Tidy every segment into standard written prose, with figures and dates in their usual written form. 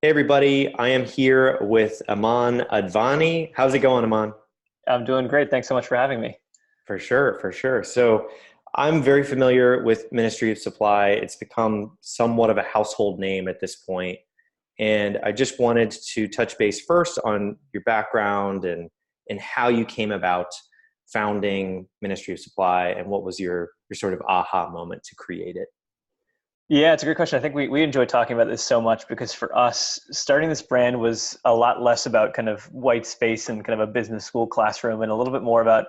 Hey everybody, I am here with Aman Advani. How's it going, Aman? I'm doing great. Thanks so much for having me. For sure, for sure. So I'm very familiar with Ministry of Supply. It's become somewhat of a household name at this point. And I just wanted to touch base first on your background and how you came about founding Ministry of Supply and what was your sort of aha moment to create it. Yeah, it's a great question. I think we enjoy talking about this so much because for us, starting this brand was a lot less about kind of white space and kind of a business school classroom and a little bit more about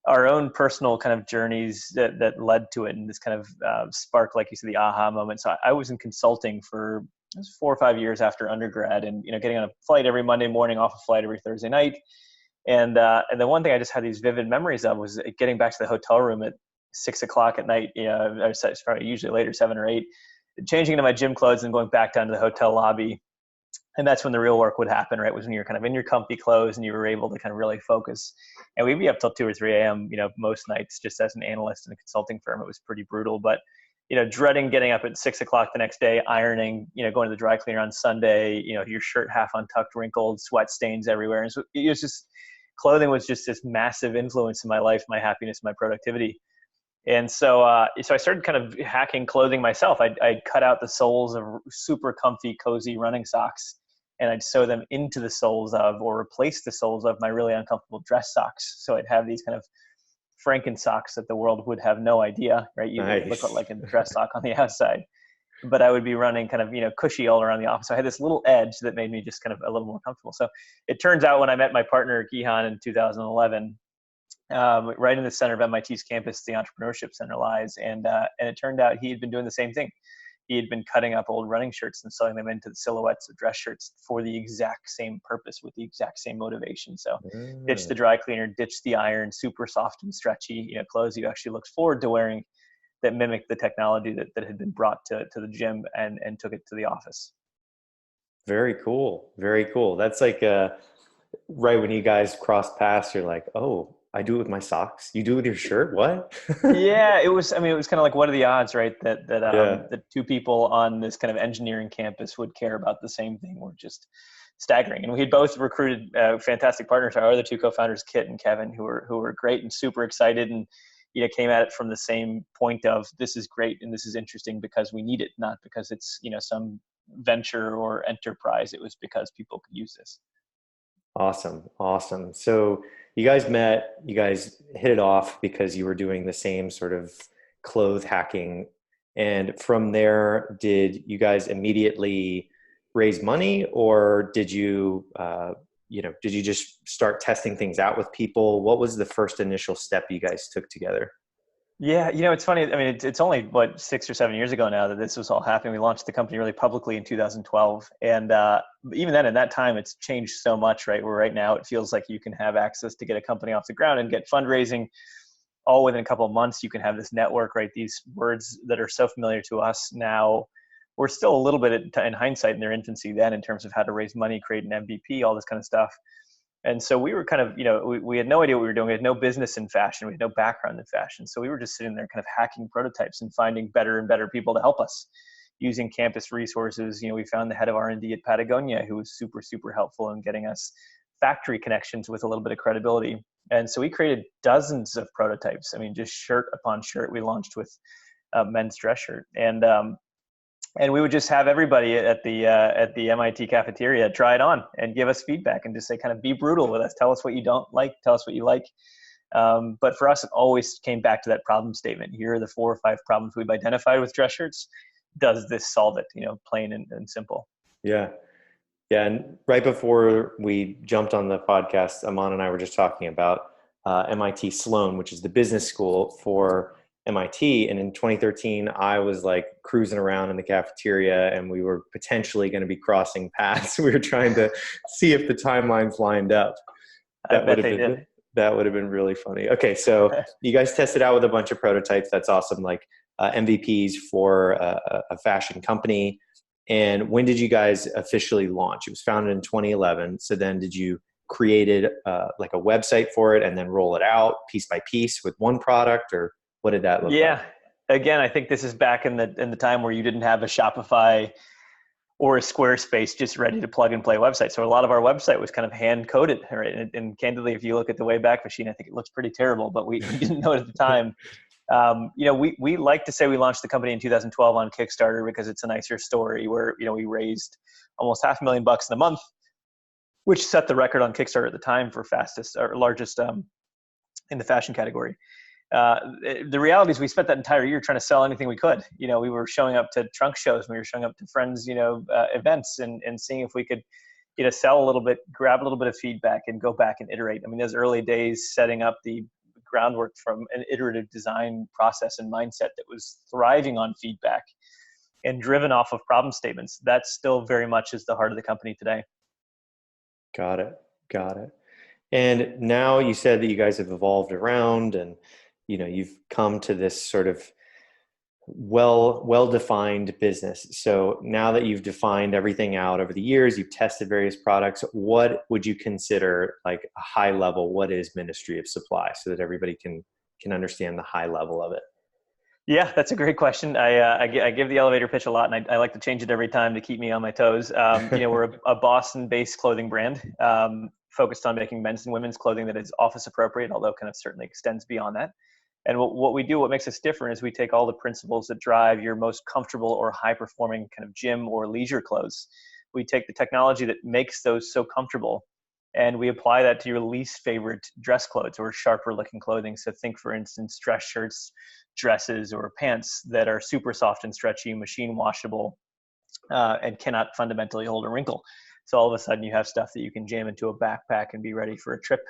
our own personal kind of journeys that led to it and this kind of spark, like you said, the aha moment. So I was in consulting for it was 4 or 5 years after undergrad and, getting on a flight every Monday morning, off a flight every Thursday night. And the one thing I just had these vivid memories of was getting back to the hotel room at 6 o'clock at night. I was probably usually later, 7 or 8, changing into my gym clothes and going back down to the hotel lobby. And that's when the real work would happen, right? Was when you're kind of in your comfy clothes and you were able to kind of really focus. And we'd be up till 2 or 3 a.m., most nights just as an analyst in a consulting firm. It was pretty brutal, but dreading getting up at 6 o'clock the next day, ironing, going to the dry cleaner on Sunday, your shirt half untucked, wrinkled, sweat stains everywhere. And so it was just, clothing was just this massive influence in my life, my happiness, my productivity. And so I started kind of hacking clothing myself. I'd cut out the soles of super comfy, cozy running socks, and I'd sew them into the soles of, or replace the soles of my really uncomfortable dress socks. So I'd have these kind of Franken socks that the world would have no idea, right? You look Nice. like a dress sock on the outside, but I would be running kind of, cushy all around the office. So I had this little edge that made me just kind of a little more comfortable. So it turns out when I met my partner, Gihan, in 2011, right in the center of MIT's campus, the Entrepreneurship Center lies. And it turned out he had been doing the same thing. He had been cutting up old running shirts and sewing them into the silhouettes of dress shirts for the exact same purpose with the exact same motivation. So ditch the Mm. dry cleaner, ditch the iron, super soft and stretchy, clothes you actually looked forward to wearing that mimicked the technology that had been brought to the gym and took it to the office. Very cool. Very cool. That's like right when you guys cross paths, you're like, oh, I do it with my socks. You do it with your shirt? What? Yeah, it was. I mean, it was kind of like, what are the odds, right? Yeah. That two people on this kind of engineering campus would care about the same thing were just staggering. And we had both recruited fantastic partners. Our other two co-founders, Kit and Kevin, who were great and super excited, and came at it from the same point of this is great and this is interesting because we need it, not because it's some venture or enterprise. It was because people could use this. Awesome. Awesome. So you guys met, you guys hit it off because you were doing the same sort of clothes hacking. And from there, did you guys immediately raise money or did you just start testing things out with people? What was the first initial step you guys took together? Yeah, it's funny. I mean, it's only what 6 or 7 years ago now that this was all happening. We launched the company really publicly in 2012, and even then, in that time, it's changed so much. Right, where right now it feels like you can have access to get a company off the ground and get fundraising all within a couple of months. You can have this network, right? These words that are so familiar to us now. We're still a little bit in hindsight in their infancy then in terms of how to raise money, create an MVP, all this kind of stuff. And so we were kind of, we had no idea what we were doing. We had no business in fashion. We had no background in fashion. So we were just sitting there kind of hacking prototypes and finding better and better people to help us using campus resources. We found the head of R&D at Patagonia who was super, super helpful in getting us factory connections with a little bit of credibility. And so we created dozens of prototypes. I mean, just shirt upon shirt. We launched with a men's dress shirt. And we would just have everybody at the MIT cafeteria try it on and give us feedback and just say, kind of be brutal with us. Tell us what you don't like. Tell us what you like. But for us, it always came back to that problem statement. Here are the 4 or 5 problems we've identified with dress shirts. Does this solve it? Plain and simple. Yeah. Yeah. And right before we jumped on the podcast, Aman and I were just talking about MIT Sloan, which is the business school for MIT. And in 2013, I was like cruising around in the cafeteria and we were potentially going to be crossing paths. We were trying to see if the timelines lined up. I That would bet have they been did. that would have been really funny. Okay, so you guys tested out with a bunch of prototypes. That's awesome. Like MVPs for a fashion company. And when did you guys officially launch? It was founded in 2011. So then did you created like a website for it and then roll it out piece by piece with one product, or what did that look like? Yeah. Again, I think this is back in the time where you didn't have a Shopify or a Squarespace just ready to plug and play website. So a lot of our website was kind of hand coded, right? And candidly, if you look at the Wayback Machine, I think it looks pretty terrible, but we didn't know it at the time. We like to say we launched the company in 2012 on Kickstarter because it's a nicer story where, we raised almost $500,000 in a month, which set the record on Kickstarter at the time for fastest or largest in the fashion category. The reality is we spent that entire year trying to sell anything we could. We were showing up to trunk shows, we were showing up to friends, events and seeing if we could, sell a little bit, grab a little bit of feedback and go back and iterate. I mean, those early days setting up the groundwork from an iterative design process and mindset that was thriving on feedback and driven off of problem statements. That still very much is the heart of the company today. Got it. Got it. And now you said that you guys have evolved around and, you've come to this sort of well-defined business. So now that you've defined everything out over the years, you've tested various products, what would you consider like a high level? What is Ministry of Supply so that everybody can understand the high level of it? Yeah, that's a great question. I give the elevator pitch a lot, and I like to change it every time to keep me on my toes. We're a Boston-based clothing brand focused on making men's and women's clothing that is office appropriate, although kind of certainly extends beyond that. And what we do, what makes us different is we take all the principles that drive your most comfortable or high-performing kind of gym or leisure clothes. We take the technology that makes those so comfortable, and we apply that to your least favorite dress clothes or sharper looking clothing. So think, for instance, dress shirts, dresses, or pants that are super soft and stretchy, machine washable, and cannot fundamentally hold a wrinkle. So all of a sudden you have stuff that you can jam into a backpack and be ready for a trip,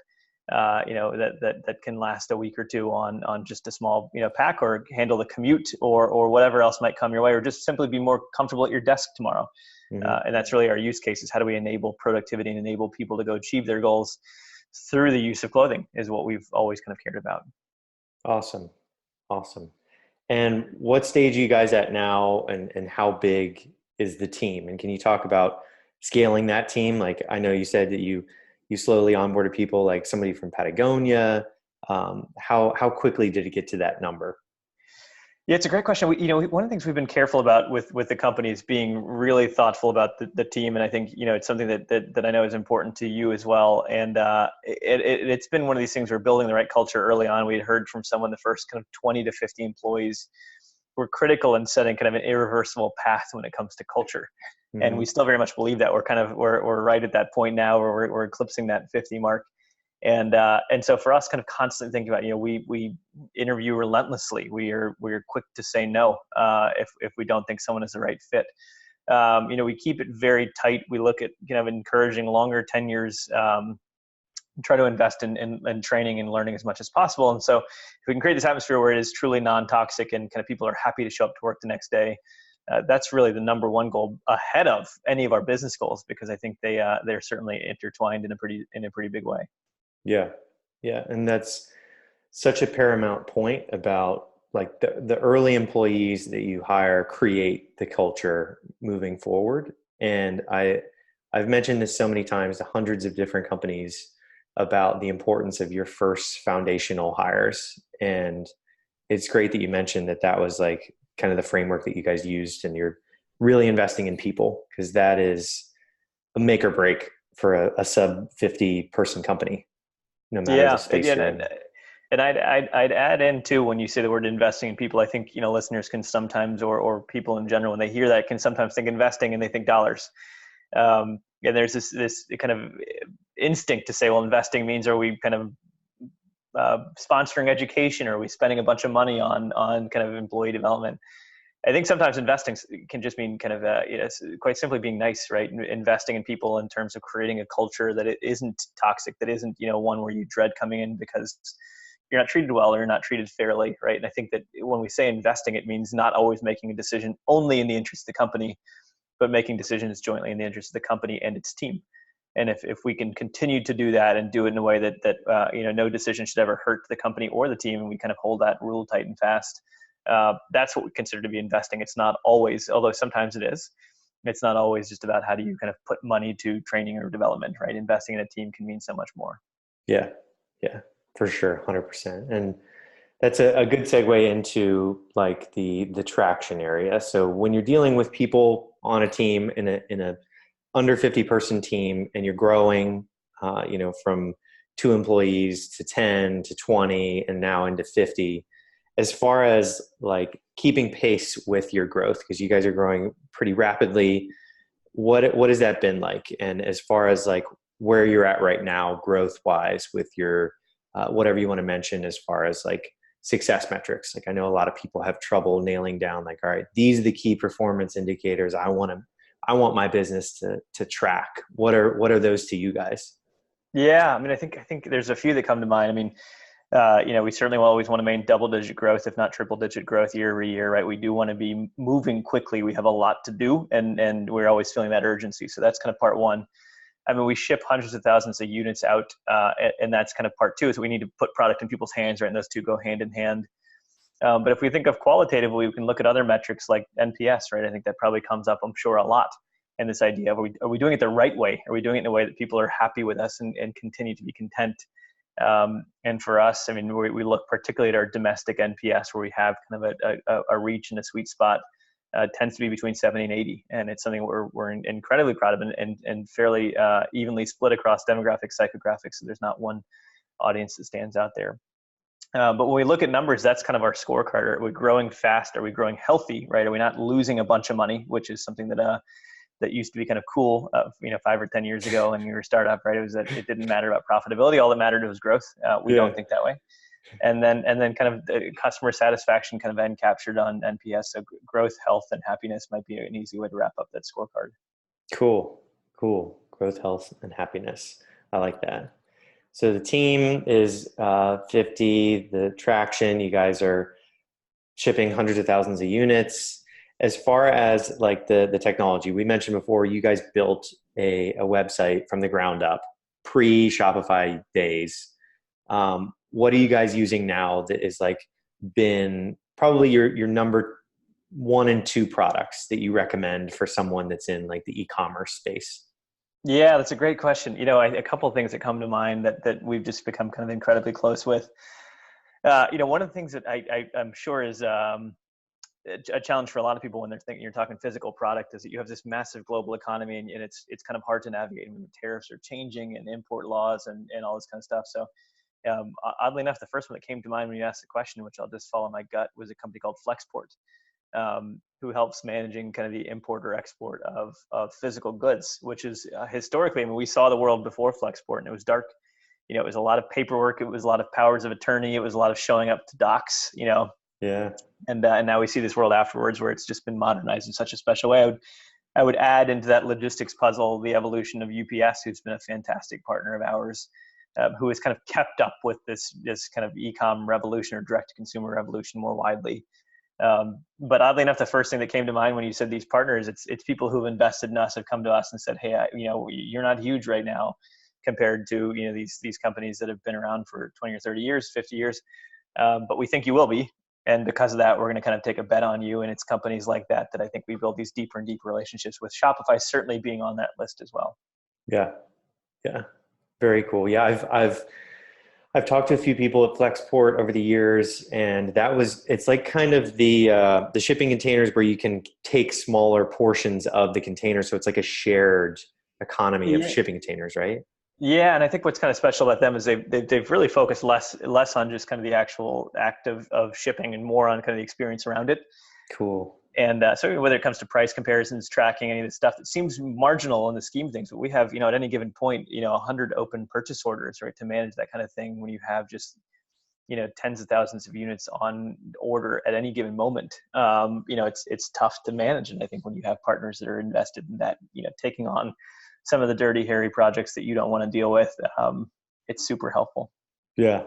that can last a week or two on just a small, pack, or handle the commute or whatever else might come your way, or just simply be more comfortable at your desk tomorrow. Mm-hmm. And that's really our use case, is how do we enable productivity and enable people to go achieve their goals through the use of clothing is what we've always kind of cared about. Awesome. Awesome. And what stage are you guys at now, and how big is the team? And can you talk about scaling that team? Like, I know you said that you slowly onboarded people, like somebody from Patagonia. How quickly did it get to that number? Yeah, it's a great question. One of the things we've been careful about with the company is being really thoughtful about the team. And I think, it's something that I know is important to you as well. And it's been one of these things where building the right culture early on. We had heard from someone the first kind of 20 to 50 employees were critical in setting kind of an irreversible path when it comes to culture. Mm-hmm. And we still very much believe that. We're right at that point now where we're eclipsing that 50 mark. And so for us, kind of constantly thinking about, we interview relentlessly. We're quick to say no if we don't think someone is the right fit. We keep it very tight. We look at kind of encouraging longer tenures, try to invest in training and learning as much as possible. And so if we can create this atmosphere where it is truly non-toxic and kind of people are happy to show up to work the next day, that's really the number one goal ahead of any of our business goals, because I think they're certainly intertwined in a pretty big way. Yeah. Yeah. And that's such a paramount point about like the early employees that you hire create the culture moving forward. And I've mentioned this so many times to hundreds of different companies about the importance of your first foundational hires. And it's great that you mentioned that was like kind of the framework that you guys used, and you're really investing in people, because that is a make or break for a sub 50 person company. No matter the space you're in. And I'd add in too, when you say the word investing in people, I think, listeners can sometimes, or people in general, when they hear that, can sometimes think investing and they think dollars. And there's this kind of instinct to say, well, investing means, are we kind of sponsoring education, or are we spending a bunch of money on kind of employee development? I think sometimes investing can just mean kind of, quite simply being nice, right? Investing in people in terms of creating a culture that it isn't toxic, that isn't, one where you dread coming in because you're not treated well or you're not treated fairly, right? And I think that when we say investing, it means not always making a decision only in the interest of the company, but making decisions jointly in the interest of the company and its team. And if we can continue to do that and do it in a way that no decision should ever hurt the company or the team, and we kind of hold that rule tight and fast, that's what we consider to be investing. It's not always, although sometimes it is, it's not always just about how do you kind of put money to training or development, right? Investing in a team can mean so much more. Yeah, for sure, 100%. And That's a good segue into like the traction area. So when you're dealing with people on a team in a under 50 person team and you're growing, from 2 employees to 10 to 20 and now into 50, as far as like keeping pace with your growth, because you guys are growing pretty rapidly, what has that been like? And as far as like where you're at right now, growth wise, with your whatever you want to mention, as far as like success metrics. Like I know a lot of people have trouble nailing down like, all right, these are the key performance indicators I want my business to track. What are those to you guys? Yeah, I mean, I think there's a few that come to mind. I mean, we certainly will always want to maintain double-digit growth, if not triple-digit growth year over year, right? We do want to be moving quickly. We have a lot to do, and we're always feeling that urgency. So that's kind of part one. I mean, we ship hundreds of thousands of units out, and that's kind of part two. Is we need to put product in people's hands, right? And those two go hand in hand. But if we think of qualitatively, we can look at other metrics like NPS, right? I think that probably comes up, I'm sure, a lot. And this idea of are we doing it the right way? Are we doing it in a way that people are happy with us and continue to be content? And for us, I mean, we look particularly at our domestic NPS, where we have kind of a reach and a sweet spot. Tends to be between 70 and 80, and it's something we're incredibly proud of, and fairly evenly split across demographics, psychographics. So there's not one audience that stands out there. But when we look at numbers, that's kind of our scorecard. Are we growing fast? Are we growing healthy? Right? Are we not losing a bunch of money, which is something that used to be kind of cool, 5 or 10 years ago when you were a startup, right? It was that it didn't matter about profitability. All that mattered was growth. We don't think that way. And then kind of the customer satisfaction kind of captured on NPS. So growth, health, and happiness might be an easy way to wrap up that scorecard. Cool. Growth, health, and happiness. I like that. So the team is 50. The traction, you guys are shipping hundreds of thousands of units. As far as like the technology, we mentioned before, you guys built a website from the ground up, pre-Shopify days. What are you guys using now that is like been probably your number 1 and 2 products that you recommend for someone that's in like the e-commerce space? Yeah, that's a great question. A couple of things that come to mind that we've just become kind of incredibly close with. One of the things that I'm sure is a challenge for a lot of people when they're thinking you're talking physical product is that you have this massive global economy, and it's kind of hard to navigate when the tariffs are changing and import laws and all this kind of stuff. So oddly enough, the first one that came to mind when you asked the question, which I'll just follow my gut, was a company called Flexport, who helps managing kind of the import or export of physical goods, which is historically, I mean, we saw the world before Flexport, and it was dark. It was a lot of paperwork. It was a lot of powers of attorney. It was a lot of showing up to docs, Yeah. And now we see this world afterwards where it's just been modernized in such a special way. I would add into that logistics puzzle the evolution of UPS, who's been a fantastic partner of ours, who has kind of kept up with this kind of e-com revolution or direct-to-consumer revolution more widely. But oddly enough, the first thing that came to mind when you said these partners, it's people who've invested in us, have come to us and said, hey, you're not huge right now compared to these companies that have been around for 20 or 30 years, 50 years, but we think you will be. And because of that, we're going to kind of take a bet on you. And it's companies like that I think we build these deeper and deeper relationships with, Shopify certainly being on that list as well. Yeah. Very cool. Yeah. I've talked to a few people at Flexport over the years, and it's like kind of the shipping containers where you can take smaller portions of the container. So it's like a shared economy of shipping containers, right? Yeah, and I think what's kind of special about them is they've really focused less on just kind of the actual act of shipping and more on kind of the experience around it. Cool. And so whether it comes to price comparisons, tracking, any of the stuff that seems marginal in the scheme of things, but we have, at any given point, 100 open purchase orders, right, to manage that kind of thing when you have just, tens of thousands of units on order at any given moment. It's tough to manage. And I think when you have partners that are invested in that, taking on some of the dirty, hairy projects that you don't want to deal with, it's super helpful. Yeah.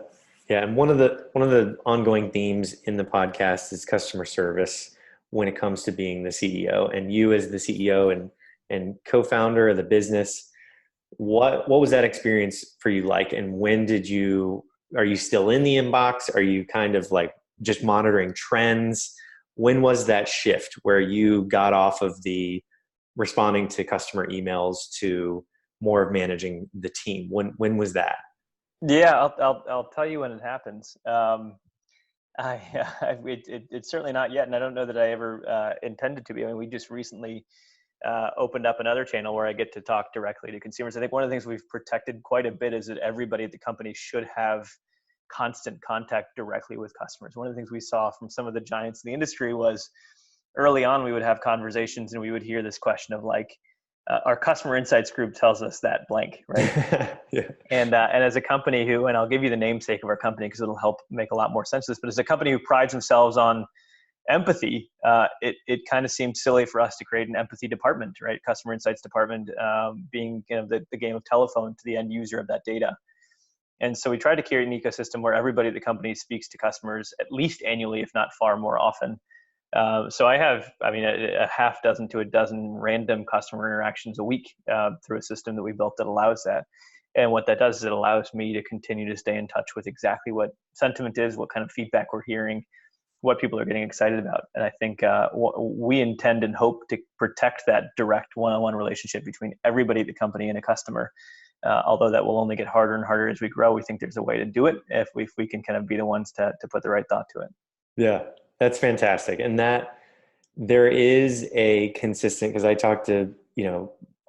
And one of the ongoing themes in the podcast is customer service when it comes to being the CEO, and you as the CEO and co-founder of the business. What was that experience for you like? And are you still in the inbox? Are you kind of like just monitoring trends? When was that shift where you got off of the responding to customer emails to more of managing the team? When was that? Yeah, I'll tell you when it happens. It's certainly not yet, and I don't know that I ever intended to be. I mean, we just recently opened up another channel where I get to talk directly to consumers. I think one of the things we've protected quite a bit is that everybody at the company should have constant contact directly with customers. One of the things we saw from some of the giants in the industry was early on we would have conversations and we would hear this question of like, our customer insights group tells us that blank, right? Yeah. And as a company who, and I'll give you the namesake of our company because it'll help make a lot more sense to this, but as a company who prides themselves on empathy, it kind of seemed silly for us to create an empathy department, right? Customer insights department, being the game of telephone to the end user of that data. And so we tried to create an ecosystem where everybody at the company speaks to customers at least annually, if not far more often. So I have, a half dozen to a dozen random customer interactions a week through a system that we built that allows that. And what that does is it allows me to continue to stay in touch with exactly what sentiment is, what kind of feedback we're hearing, what people are getting excited about. And I think we intend and hope to protect that direct one-on-one relationship between everybody at the company and a customer. Although that will only get harder and harder as we grow, we think there's a way to do it if we can kind of be the ones to put the right thought to it. Yeah, that's fantastic. And that there is a consistent, because I talk to,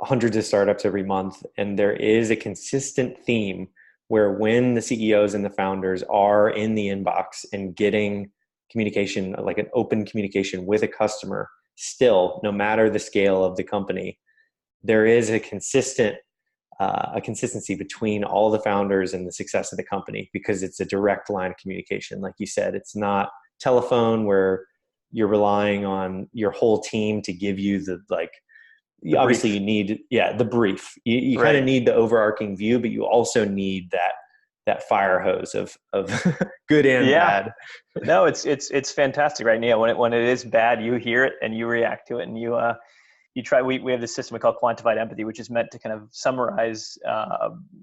hundreds of startups every month, and there is a consistent theme where when the CEOs and the founders are in the inbox and getting communication, like an open communication with a customer, still, no matter the scale of the company, there is a consistency between all the founders and the success of the company, because it's a direct line of communication. Like you said, it's not telephone where you're relying on your whole team to give you the obviously you need the brief. You Right. kind of need the overarching view, but you also need that fire hose of good and bad. No, it's fantastic, right? Yeah, when it is bad, you hear it and you react to it, and you try. We have this system we call quantified empathy, which is meant to kind of summarize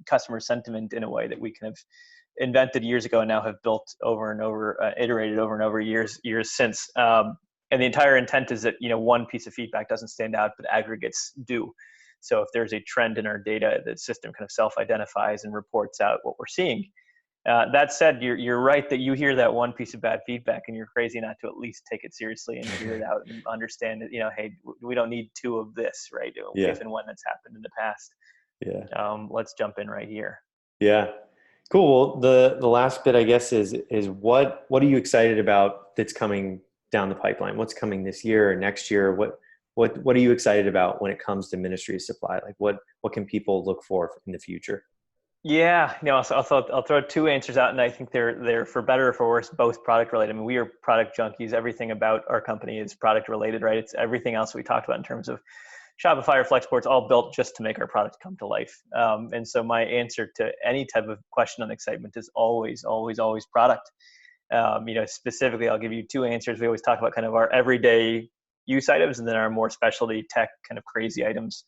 customer sentiment in a way that we kind of invented years ago and now have built over and over, iterated over and over years since. And the entire intent is that one piece of feedback doesn't stand out, but aggregates do. So if there's a trend in our data, the system kind of self-identifies and reports out what we're seeing. That said, you're right that you hear that one piece of bad feedback and you're crazy not to at least take it seriously and hear it out and understand that, hey, we don't need two of this, right? Yeah. If and when that's happened in the past. Yeah. Let's jump in right here. Yeah. Cool. Well, the last bit, I guess, is what are you excited about that's coming down the pipeline? What's coming this year or next year? What are you excited about when it comes to Ministry of Supply? Like what can people look for in the future? Yeah, I'll throw two answers out, and I think they're for better or for worse, both product related. I mean, we are product junkies. Everything about our company is product related, right? It's everything else we talked about in terms of Shopify or Flexport's all built just to make our product come to life. And so my answer to any type of question on excitement is always, always, always product. Specifically, I'll give you two answers. We always talk about kind of our everyday use items and then our more specialty tech kind of crazy items.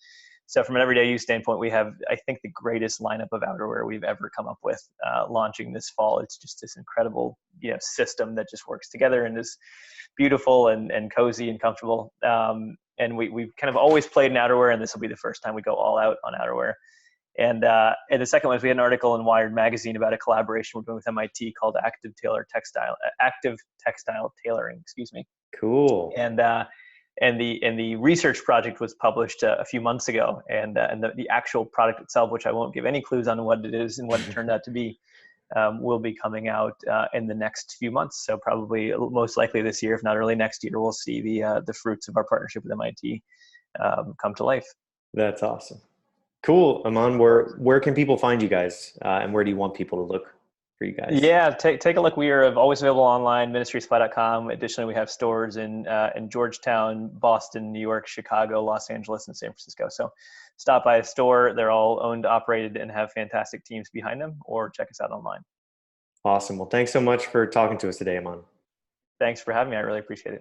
So from an everyday use standpoint, we have, I think, the greatest lineup of outerwear we've ever come up with launching this fall. It's just this incredible, system that just works together and is beautiful and cozy and comfortable. And we've kind of always played in outerwear, and this will be the first time we go all out on outerwear. And the second one is we had an article in Wired magazine about a collaboration we're doing with MIT called Active Textile Tailoring, excuse me. Cool. And the research project was published a few months ago, and the actual product itself, which I won't give any clues on what it is and what it turned out to be, will be coming out in the next few months. So probably most likely this year, if not early next year, we'll see the fruits of our partnership with MIT come to life. That's awesome. Cool. Aman, where can people find you guys, and where do you want people to look for you guys? Yeah, take a look. We are always available online, ministrysupply.com. Additionally, we have stores in Georgetown, Boston, New York, Chicago, Los Angeles, and San Francisco. So stop by a store. They're all owned, operated, and have fantastic teams behind them, or check us out online. Awesome. Well, thanks so much for talking to us today, Aman. Thanks for having me. I really appreciate it.